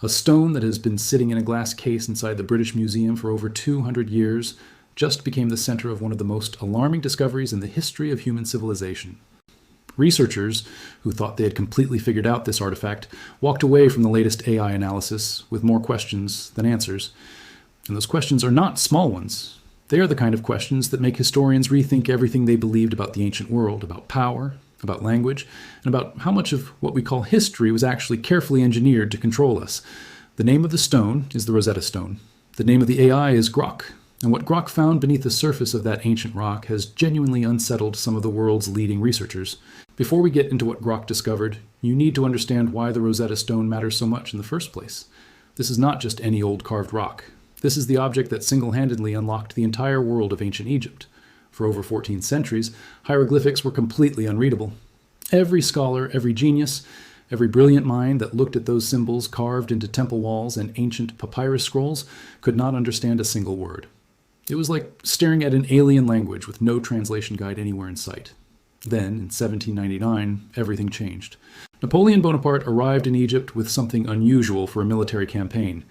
A stone that has been sitting in a glass case inside the British Museum for over 200 years just became the center of one of the most alarming discoveries in the history of human civilization. Researchers, who thought they had completely figured out this artifact, walked away from the latest AI analysis with more questions than answers. And those questions are not small ones. They are the kind of questions that make historians rethink everything they believed about the ancient world, about power, about language, and about how much of what we call history was actually carefully engineered to control us. The name of the stone is the Rosetta Stone. The name of the AI is Grok. And what Grock found beneath the surface of that ancient rock has genuinely unsettled some of the world's leading researchers. Before we get into what Grock discovered, you need to understand why the Rosetta Stone matters so much in the first place. This is not just any old carved rock. This is the object that single-handedly unlocked the entire world of ancient Egypt. For over 14 centuries, hieroglyphics were completely unreadable. Every scholar, every genius, every brilliant mind that looked at those symbols carved into temple walls and ancient papyrus scrolls could not understand a single word. It was like staring at an alien language with no translation guide anywhere in sight. Then, in 1799, everything changed. Napoleon Bonaparte arrived in Egypt with something unusual for a military campaign.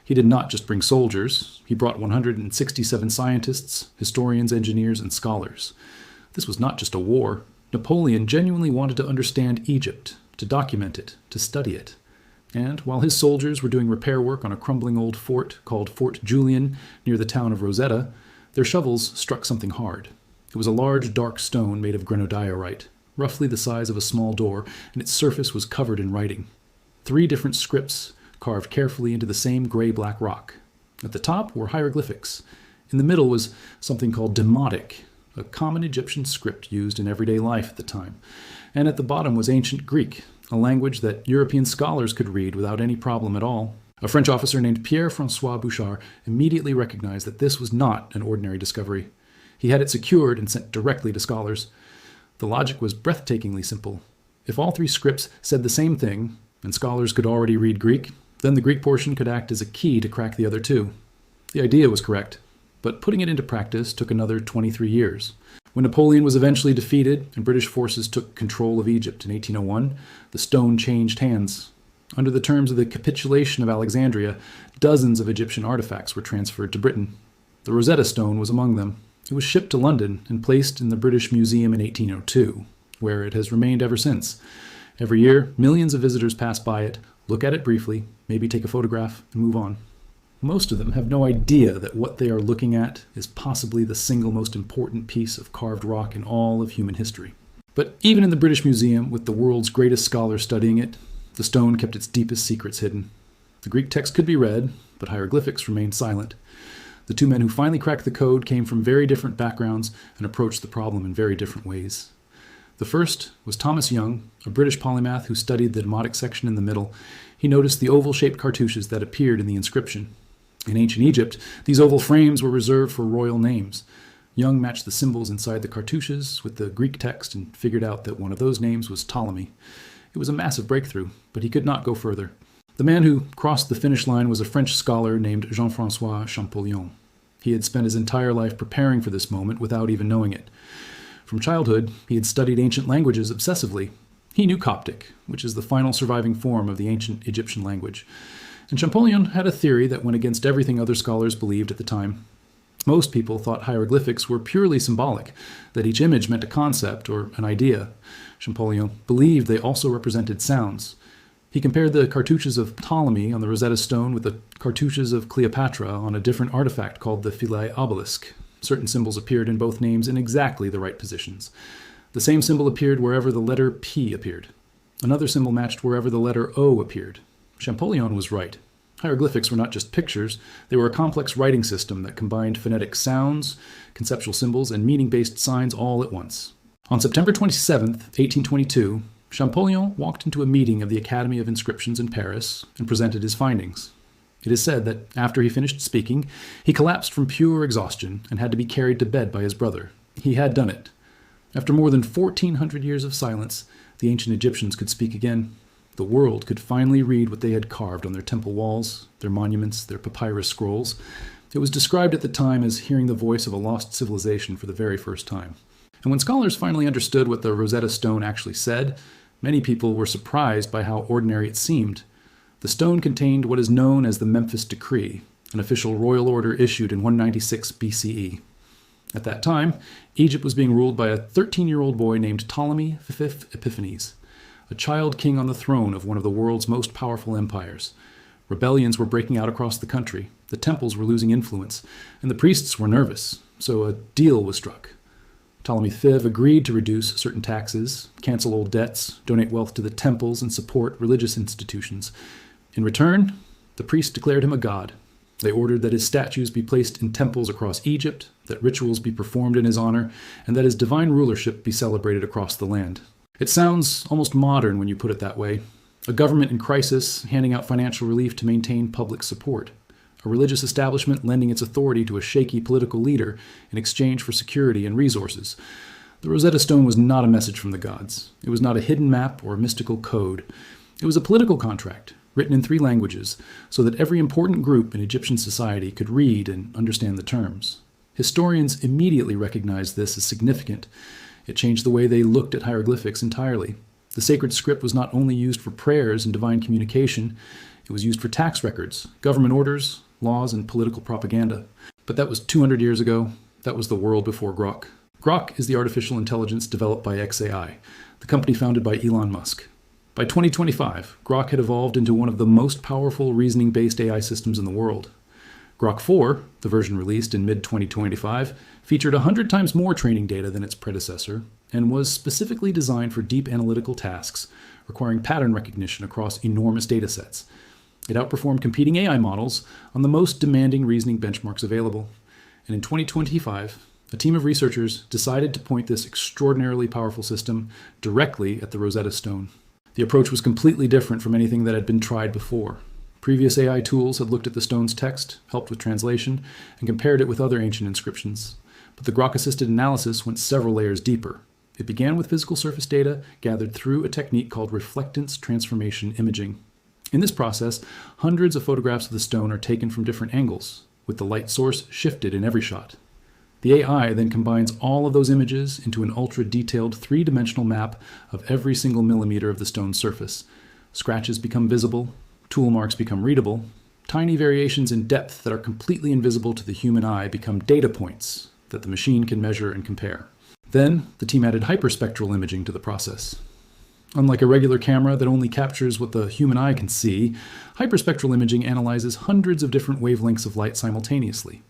He did not just bring soldiers, he brought 167 scientists, historians, engineers, and scholars. This was not just a war. Napoleon genuinely wanted to understand Egypt, to document it, to study it. And while his soldiers were doing repair work on a crumbling old fort called Fort Julian near the town of Rosetta, their shovels struck something hard. It was a large, dark stone made of granodiorite, roughly the size of a small door, and its surface was covered in writing. 3 different scripts carved carefully into the same gray-black rock. At the top were hieroglyphics. In the middle was something called Demotic, a common Egyptian script used in everyday life at the time. And at the bottom was ancient Greek, a language that European scholars could read without any problem at all. A French officer named Pierre-François Bouchard immediately recognized that this was not an ordinary discovery. He had it secured and sent directly to scholars. The logic was breathtakingly simple. If all 3 scripts said the same thing, and scholars could already read Greek, then the Greek portion could act as a key to crack the other 2. The idea was correct, but putting it into practice took another 23 years. When Napoleon was eventually defeated and British forces took control of Egypt in 1801, the stone changed hands. Under the terms of the capitulation of Alexandria, dozens of Egyptian artifacts were transferred to Britain. The Rosetta Stone was among them. It was shipped to London and placed in the British Museum in 1802, where it has remained ever since. Every year, millions of visitors pass by it, look at it briefly, maybe take a photograph, and move on. Most of them have no idea that what they are looking at is possibly the single most important piece of carved rock in all of human history. But even in the British Museum, with the world's greatest scholars studying it, the stone kept its deepest secrets hidden. The Greek text could be read, but hieroglyphics remained silent. The 2 men who finally cracked the code came from very different backgrounds and approached the problem in very different ways. The first was Thomas Young, a British polymath who studied the Demotic section in the middle. He noticed the oval-shaped cartouches that appeared in the inscription. In ancient Egypt, these oval frames were reserved for royal names. Young matched the symbols inside the cartouches with the Greek text and figured out that one of those names was Ptolemy. It was a massive breakthrough, but he could not go further. The man who crossed the finish line was a French scholar named Jean-François Champollion. He had spent his entire life preparing for this moment without even knowing it. From childhood, he had studied ancient languages obsessively. He knew Coptic, which is the final surviving form of the ancient Egyptian language. And Champollion had a theory that went against everything other scholars believed at the time. Most people thought hieroglyphics were purely symbolic, that each image meant a concept or an idea. Champollion believed they also represented sounds. He compared the cartouches of Ptolemy on the Rosetta Stone with the cartouches of Cleopatra on a different artifact called the Philae obelisk. Certain symbols appeared in both names in exactly the right positions. The same symbol appeared wherever the letter P appeared. Another symbol matched wherever the letter O appeared. Champollion was right. Hieroglyphics were not just pictures, they were a complex writing system that combined phonetic sounds, conceptual symbols, and meaning-based signs all at once. On September 27, 1822, Champollion walked into a meeting of the Academy of Inscriptions in Paris and presented his findings. It is said that after he finished speaking, he collapsed from pure exhaustion and had to be carried to bed by his brother. He had done it. After more than 1,400 years of silence, the ancient Egyptians could speak again. The world could finally read what they had carved on their temple walls, their monuments, their papyrus scrolls. It was described at the time as hearing the voice of a lost civilization for the very first time. And when scholars finally understood what the Rosetta Stone actually said, many people were surprised by how ordinary it seemed. The stone contained what is known as the Memphis Decree, an official royal order issued in 196 BCE. At that time, Egypt was being ruled by a 13-year-old boy named Ptolemy V Epiphanes, a child king on the throne of one of the world's most powerful empires. Rebellions were breaking out across the country, the temples were losing influence, and the priests were nervous, so a deal was struck. Ptolemy V agreed to reduce certain taxes, cancel old debts, donate wealth to the temples, and support religious institutions. In return, the priests declared him a god. They ordered that his statues be placed in temples across Egypt, that rituals be performed in his honor, and that his divine rulership be celebrated across the land. It sounds almost modern when you put it that way. A government in crisis handing out financial relief to maintain public support. A religious establishment lending its authority to a shaky political leader in exchange for security and resources. The Rosetta Stone was not a message from the gods. It was not a hidden map or a mystical code. It was a political contract, written in 3 languages, so that every important group in Egyptian society could read and understand the terms. Historians immediately recognized this as significant. It changed the way they looked at hieroglyphics entirely. The sacred script was not only used for prayers and divine communication, it was used for tax records, government orders, laws, and political propaganda. But that was 200 years ago. That was the world before Grok. Grok is the artificial intelligence developed by XAI, the company founded by Elon Musk. By 2025, Grok had evolved into one of the most powerful reasoning-based AI systems in the world. Grok 4, the version released in mid-2025, featured 100 times more training data than its predecessor, and was specifically designed for deep analytical tasks, requiring pattern recognition across enormous datasets. It outperformed competing AI models on the most demanding reasoning benchmarks available. And in 2025, a team of researchers decided to point this extraordinarily powerful system directly at the Rosetta Stone. The approach was completely different from anything that had been tried before. Previous AI tools had looked at the stone's text, helped with translation, and compared it with other ancient inscriptions. But the Grok-assisted analysis went several layers deeper. It began with physical surface data gathered through a technique called reflectance transformation imaging. In this process, hundreds of photographs of the stone are taken from different angles, with the light source shifted in every shot. The AI then combines all of those images into an ultra-detailed 3-dimensional map of every single millimeter of the stone's surface. Scratches become visible, tool marks become readable, tiny variations in depth that are completely invisible to the human eye become data points that the machine can measure and compare. Then, the team added hyperspectral imaging to the process. Unlike a regular camera that only captures what the human eye can see, hyperspectral imaging analyzes hundreds of different wavelengths of light simultaneously.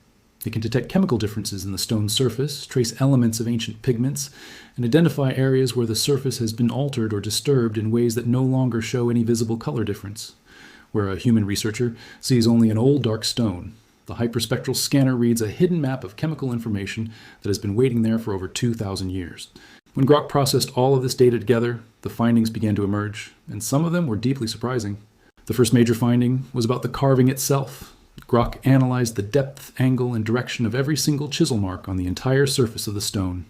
It can detect chemical differences in the stone's surface, trace elements of ancient pigments, and identify areas where the surface has been altered or disturbed in ways that no longer show any visible color difference. Where a human researcher sees only an old dark stone, the hyperspectral scanner reads a hidden map of chemical information that has been waiting there for over 2,000 years. When Grok processed all of this data together, the findings began to emerge, and some of them were deeply surprising. The first major finding was about the carving itself. Grok analyzed the depth, angle, and direction of every single chisel mark on the entire surface of the stone.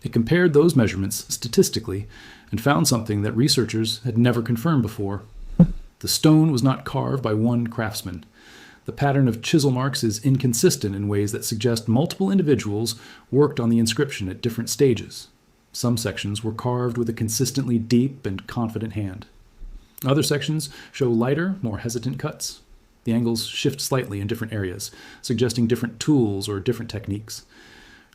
It compared those measurements statistically and found something that researchers had never confirmed before. The stone was not carved by one craftsman. The pattern of chisel marks is inconsistent in ways that suggest multiple individuals worked on the inscription at different stages. Some sections were carved with a consistently deep and confident hand. Other sections show lighter, more hesitant cuts. The angles shift slightly in different areas, suggesting different tools or different techniques.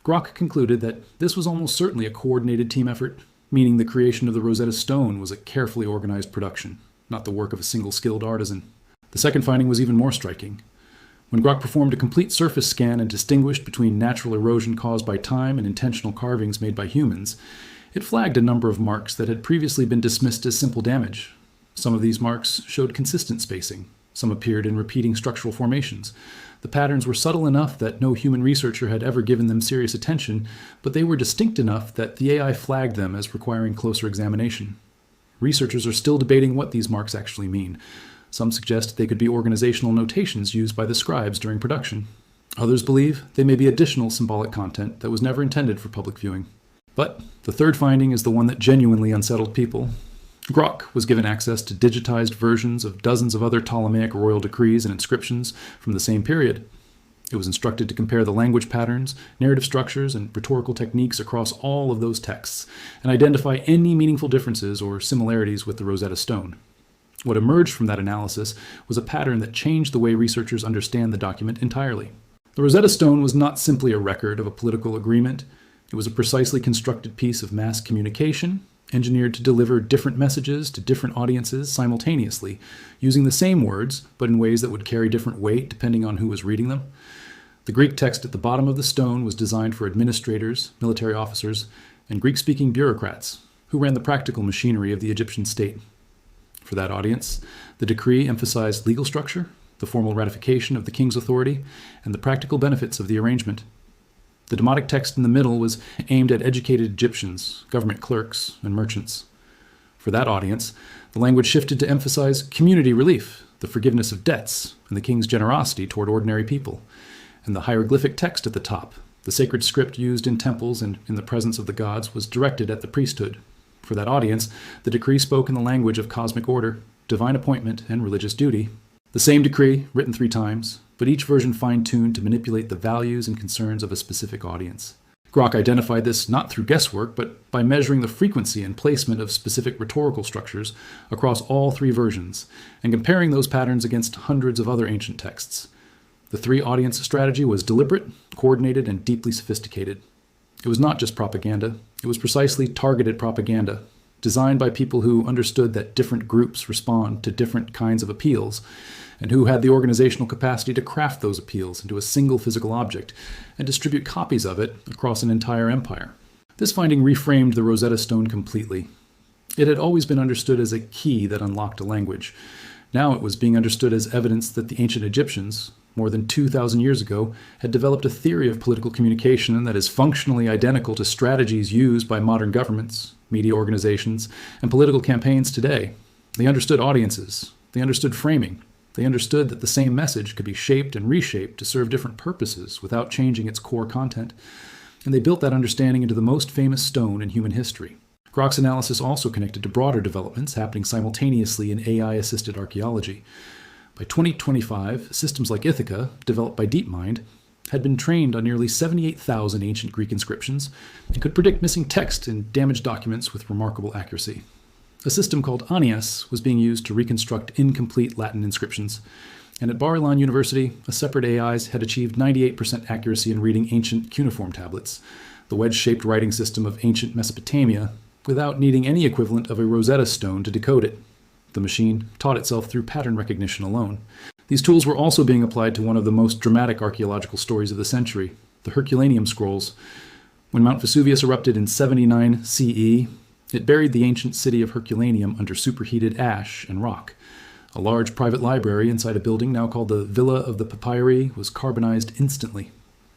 Grok concluded that this was almost certainly a coordinated team effort, meaning the creation of the Rosetta Stone was a carefully organized production, not the work of a single skilled artisan. The second finding was even more striking. When Grok performed a complete surface scan and distinguished between natural erosion caused by time and intentional carvings made by humans, it flagged a number of marks that had previously been dismissed as simple damage. Some of these marks showed consistent spacing. Some appeared in repeating structural formations. The patterns were subtle enough that no human researcher had ever given them serious attention, but they were distinct enough that the AI flagged them as requiring closer examination. Researchers are still debating what these marks actually mean. Some suggest they could be organizational notations used by the scribes during production. Others believe they may be additional symbolic content that was never intended for public viewing. But the third finding is the one that genuinely unsettled people. Grok was given access to digitized versions of dozens of other Ptolemaic royal decrees and inscriptions from the same period. It was instructed to compare the language patterns, narrative structures, and rhetorical techniques across all of those texts and identify any meaningful differences or similarities with the Rosetta Stone. What emerged from that analysis was a pattern that changed the way researchers understand the document entirely. The Rosetta Stone was not simply a record of a political agreement. It was a precisely constructed piece of mass communication, engineered to deliver different messages to different audiences simultaneously, using the same words, but in ways that would carry different weight depending on who was reading them. The Greek text at the bottom of the stone was designed for administrators, military officers, and Greek-speaking bureaucrats who ran the practical machinery of the Egyptian state. For that audience, the decree emphasized legal structure, the formal ratification of the king's authority, and the practical benefits of the arrangement. The Demotic text in the middle was aimed at educated Egyptians, government clerks, and merchants. For that audience, the language shifted to emphasize community relief, the forgiveness of debts, and the king's generosity toward ordinary people. And the hieroglyphic text at the top, the sacred script used in temples and in the presence of the gods, was directed at the priesthood. For that audience, the decree spoke in the language of cosmic order, divine appointment, and religious duty. The same decree, written 3 times, but each version fine-tuned to manipulate the values and concerns of a specific audience. Grock identified this not through guesswork, but by measuring the frequency and placement of specific rhetorical structures across all 3 versions, and comparing those patterns against hundreds of other ancient texts. The 3-audience strategy was deliberate, coordinated, and deeply sophisticated. It was not just propaganda. It was precisely targeted propaganda, designed by people who understood that different groups respond to different kinds of appeals, and who had the organizational capacity to craft those appeals into a single physical object and distribute copies of it across an entire empire. This finding reframed the Rosetta Stone completely. It had always been understood as a key that unlocked a language. Now it was being understood as evidence that the ancient Egyptians, more than 2,000 years ago, had developed a theory of political communication that is functionally identical to strategies used by modern governments, media organizations, and political campaigns today. They understood audiences. They understood framing. They understood that the same message could be shaped and reshaped to serve different purposes without changing its core content. And they built that understanding into the most famous stone in human history. Grock's analysis also connected to broader developments happening simultaneously in AI-assisted archaeology. By 2025, systems like Ithaca, developed by DeepMind, had been trained on nearly 78,000 ancient Greek inscriptions and could predict missing text and damaged documents with remarkable accuracy. A system called Anias was being used to reconstruct incomplete Latin inscriptions, and at Bar-Ilan University, a separate AIs had achieved 98% accuracy in reading ancient cuneiform tablets, the wedge-shaped writing system of ancient Mesopotamia, without needing any equivalent of a Rosetta Stone to decode it. The machine taught itself through pattern recognition alone. These tools were also being applied to one of the most dramatic archaeological stories of the century, the Herculaneum scrolls. When Mount Vesuvius erupted in 79 CE, it buried the ancient city of Herculaneum under superheated ash and rock. A large private library inside a building now called the Villa of the Papyri was carbonized instantly.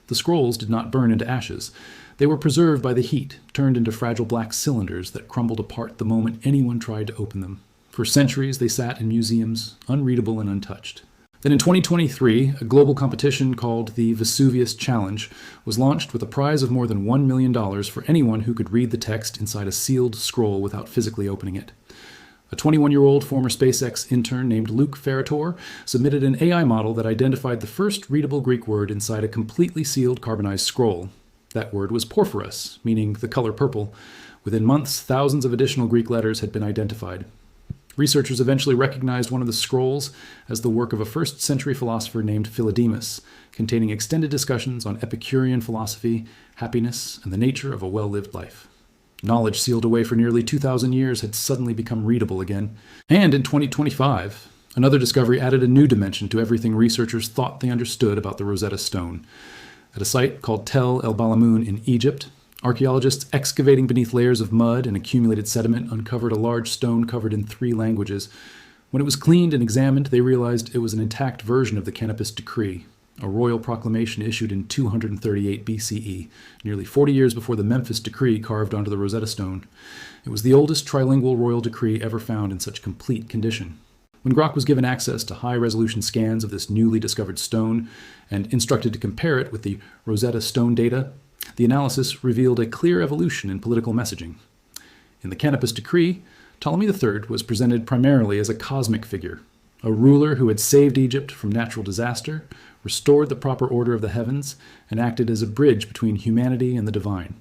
The scrolls did not burn into ashes. They were preserved by the heat, turned into fragile black cylinders that crumbled apart the moment anyone tried to open them. For centuries, they sat in museums, unreadable and untouched. Then in 2023, a global competition called the Vesuvius Challenge was launched with a prize of more than $1 million for anyone who could read the text inside a sealed scroll without physically opening it. A 21-year-old former SpaceX intern named Luke Ferrator submitted an AI model that identified the first readable Greek word inside a completely sealed carbonized scroll. That word was porphyros, meaning the color purple. Within months, thousands of additional Greek letters had been identified. Researchers eventually recognized one of the scrolls as the work of a first-century philosopher named Philodemus, containing extended discussions on Epicurean philosophy, happiness, and the nature of a well-lived life. Knowledge sealed away for nearly 2,000 years had suddenly become readable again. And in 2025, another discovery added a new dimension to everything researchers thought they understood about the Rosetta Stone. At a site called Tel El Balamoun in Egypt, archaeologists excavating beneath layers of mud and accumulated sediment uncovered a large stone covered in 3 languages. When it was cleaned and examined, they realized it was an intact version of the Canopus Decree, a royal proclamation issued in 238 BCE, nearly 40 years before the Memphis Decree carved onto the Rosetta Stone. It was the oldest trilingual royal decree ever found in such complete condition. When Grock was given access to high-resolution scans of this newly discovered stone and instructed to compare it with the Rosetta Stone data, the analysis revealed a clear evolution in political messaging. In the Canopus Decree, Ptolemy III was presented primarily as a cosmic figure, a ruler who had saved Egypt from natural disaster, restored the proper order of the heavens, and acted as a bridge between humanity and the divine.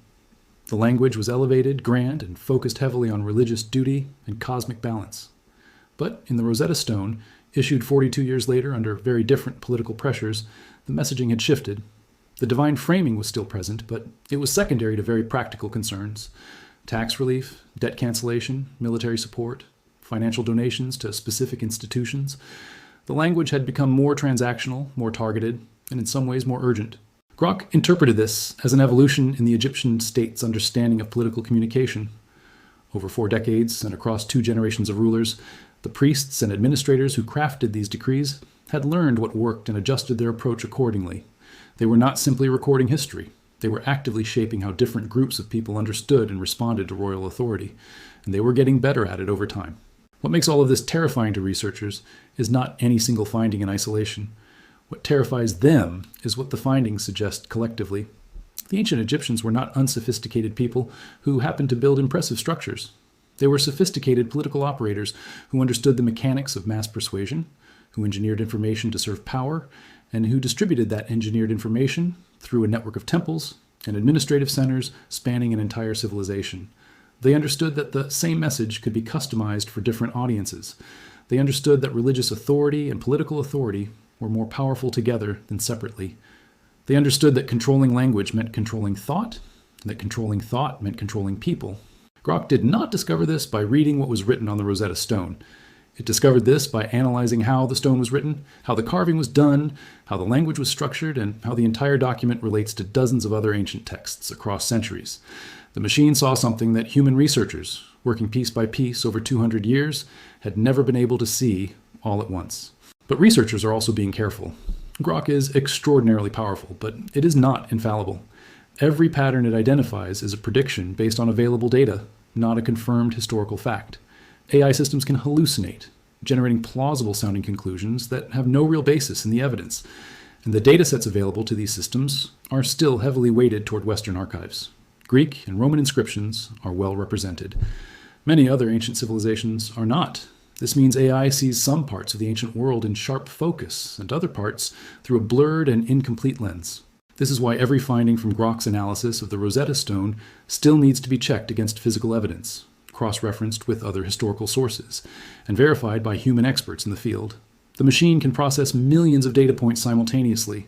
The language was elevated, grand, and focused heavily on religious duty and cosmic balance. But in the Rosetta Stone, issued 42 years later under very different political pressures, the messaging had shifted. The divine framing was still present, but it was secondary to very practical concerns: tax relief, debt cancellation, military support, financial donations to specific institutions. The language had become more transactional, more targeted, and in some ways more urgent. Grock interpreted this as an evolution in the Egyptian state's understanding of political communication. Over 4 decades and across 2 generations of rulers, the priests and administrators who crafted these decrees had learned what worked and adjusted their approach accordingly. They were not simply recording history. They were actively shaping how different groups of people understood and responded to royal authority, and they were getting better at it over time. What makes all of this terrifying to researchers is not any single finding in isolation. What terrifies them is what the findings suggest collectively. The ancient Egyptians were not unsophisticated people who happened to build impressive structures. They were sophisticated political operators who understood the mechanics of mass persuasion, who engineered information to serve power, and who distributed that engineered information through a network of temples and administrative centers spanning an entire civilization. They understood that the same message could be customized for different audiences. They understood that religious authority and political authority were more powerful together than separately. They understood that controlling language meant controlling thought, and that controlling thought meant controlling people. Grock did not discover this by reading what was written on the Rosetta Stone. It discovered this by analyzing how the stone was written, how the carving was done, how the language was structured, and how the entire document relates to dozens of other ancient texts across centuries. The machine saw something that human researchers, working piece by piece over 200 years, had never been able to see all at once. But researchers are also being careful. Grock is extraordinarily powerful, but it is not infallible. Every pattern it identifies is a prediction based on available data, not a confirmed historical fact. AI systems can hallucinate, generating plausible-sounding conclusions that have no real basis in the evidence, and the datasets available to these systems are still heavily weighted toward Western archives. Greek and Roman inscriptions are well represented. Many other ancient civilizations are not. This means AI sees some parts of the ancient world in sharp focus and other parts through a blurred and incomplete lens. This is why every finding from Grock's analysis of the Rosetta Stone still needs to be checked against physical evidence, cross-referenced with other historical sources, and verified by human experts in the field. The machine can process millions of data points simultaneously,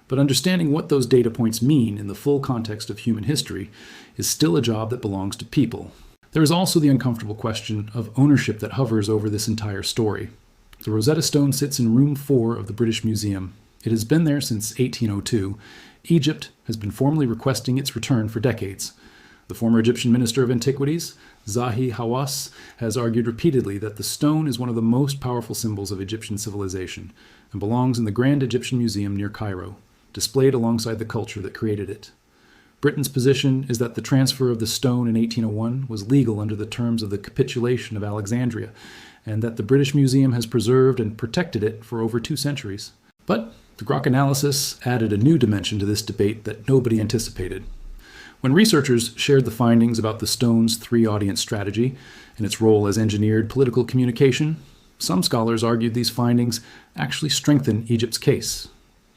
but understanding what those data points mean in the full context of human history is still a job that belongs to people. There is also the uncomfortable question of ownership that hovers over this entire story. The Rosetta Stone sits in room 4 of the British Museum. It has been there since 1802. Egypt has been formally requesting its return for decades. The former Egyptian Minister of Antiquities, Zahi Hawass, has argued repeatedly that the stone is one of the most powerful symbols of Egyptian civilization and belongs in the Grand Egyptian Museum near Cairo, displayed alongside the culture that created it. Britain's position is that the transfer of the stone in 1801 was legal under the terms of the Capitulation of Alexandria, and that the British Museum has preserved and protected it for over 2 centuries. But the Grock analysis added a new dimension to this debate that nobody anticipated. When researchers shared the findings about the stone's 3-audience strategy and its role as engineered political communication, some scholars argued these findings actually strengthen Egypt's case.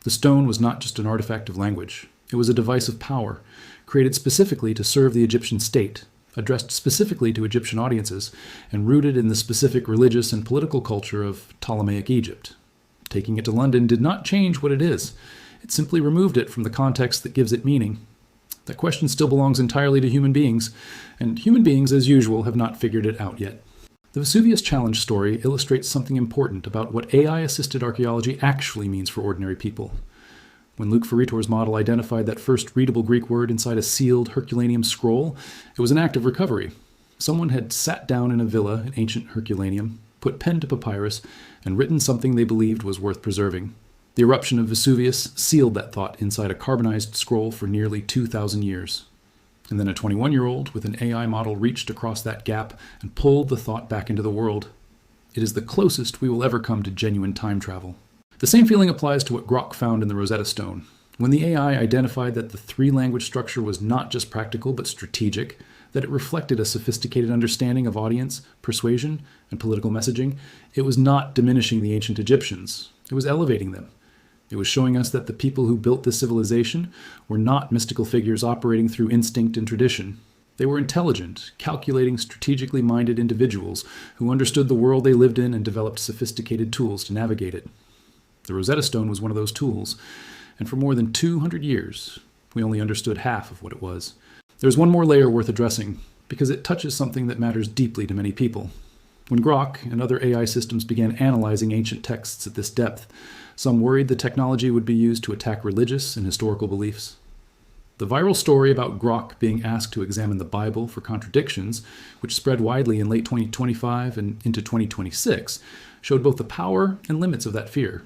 The stone was not just an artifact of language. It was a device of power, created specifically to serve the Egyptian state, addressed specifically to Egyptian audiences, and rooted in the specific religious and political culture of Ptolemaic Egypt. Taking it to London did not change what it is. It simply removed it from the context that gives it meaning. That question still belongs entirely to human beings, and human beings, as usual, have not figured it out yet. The Vesuvius Challenge story illustrates something important about what AI-assisted archaeology actually means for ordinary people. When Luc Ferritor's model identified that first readable Greek word inside a sealed Herculaneum scroll, it was an act of recovery. Someone had sat down in a villa in ancient Herculaneum, put pen to papyrus, and written something they believed was worth preserving. The eruption of Vesuvius sealed that thought inside a carbonized scroll for nearly 2,000 years. And then a 21-year-old with an AI model reached across that gap and pulled the thought back into the world. It is the closest we will ever come to genuine time travel. The same feeling applies to what Grock found in the Rosetta Stone. When the AI identified that the 3-language structure was not just practical but strategic, that it reflected a sophisticated understanding of audience, persuasion, and political messaging, it was not diminishing the ancient Egyptians. It was elevating them. It was showing us that the people who built this civilization were not mystical figures operating through instinct and tradition. They were intelligent, calculating, strategically minded individuals who understood the world they lived in and developed sophisticated tools to navigate it. The Rosetta Stone was one of those tools, and for more than 200 years, we only understood half of what it was. There's one more layer worth addressing, because it touches something that matters deeply to many people. When Grok and other AI systems began analyzing ancient texts at this depth, some worried the technology would be used to attack religious and historical beliefs. The viral story about Grok being asked to examine the Bible for contradictions, which spread widely in late 2025 and into 2026, showed both the power and limits of that fear.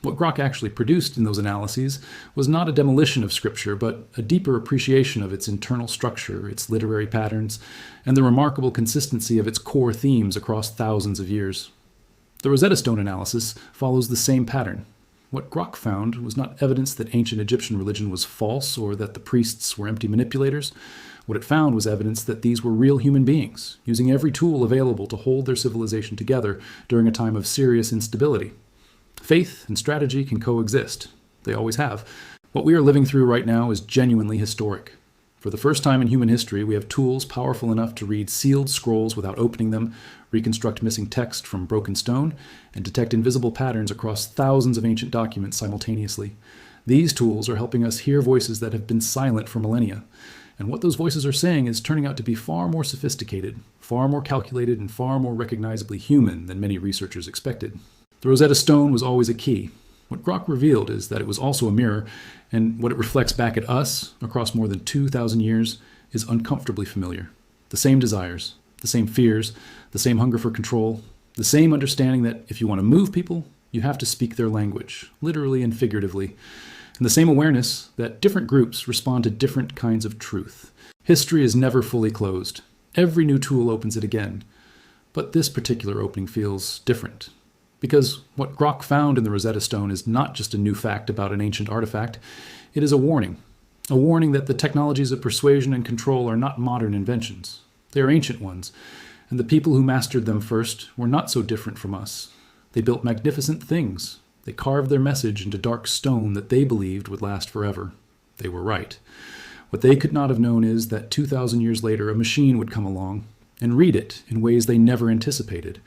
What Grok actually produced in those analyses was not a demolition of Scripture, but a deeper appreciation of its internal structure, its literary patterns, and the remarkable consistency of its core themes across thousands of years. The Rosetta Stone analysis follows the same pattern. What Grok found was not evidence that ancient Egyptian religion was false or that the priests were empty manipulators. What it found was evidence that these were real human beings, using every tool available to hold their civilization together during a time of serious instability. Faith and strategy can coexist. They always have. What we are living through right now is genuinely historic. For the first time in human history, we have tools powerful enough to read sealed scrolls without opening them, reconstruct missing text from broken stone, and detect invisible patterns across thousands of ancient documents simultaneously. These tools are helping us hear voices that have been silent for millennia. And what those voices are saying is turning out to be far more sophisticated, far more calculated, and far more recognizably human than many researchers expected. The Rosetta Stone was always a key. What Grok revealed is that it was also a mirror, and what it reflects back at us across more than 2,000 years is uncomfortably familiar. The same desires, the same fears, the same hunger for control, the same understanding that if you want to move people, you have to speak their language, literally and figuratively, and the same awareness that different groups respond to different kinds of truth. History is never fully closed. Every new tool opens it again, but this particular opening feels different. Because what Grok found in the Rosetta Stone is not just a new fact about an ancient artifact, it is a warning that the technologies of persuasion and control are not modern inventions. They are ancient ones, and the people who mastered them first were not so different from us. They built magnificent things. They carved their message into dark stone that they believed would last forever. They were right. What they could not have known is that 2,000 years later a machine would come along and read it in ways they never anticipated,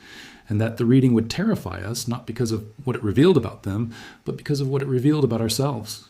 and that the reading would terrify us, not because of what it revealed about them, but because of what it revealed about ourselves.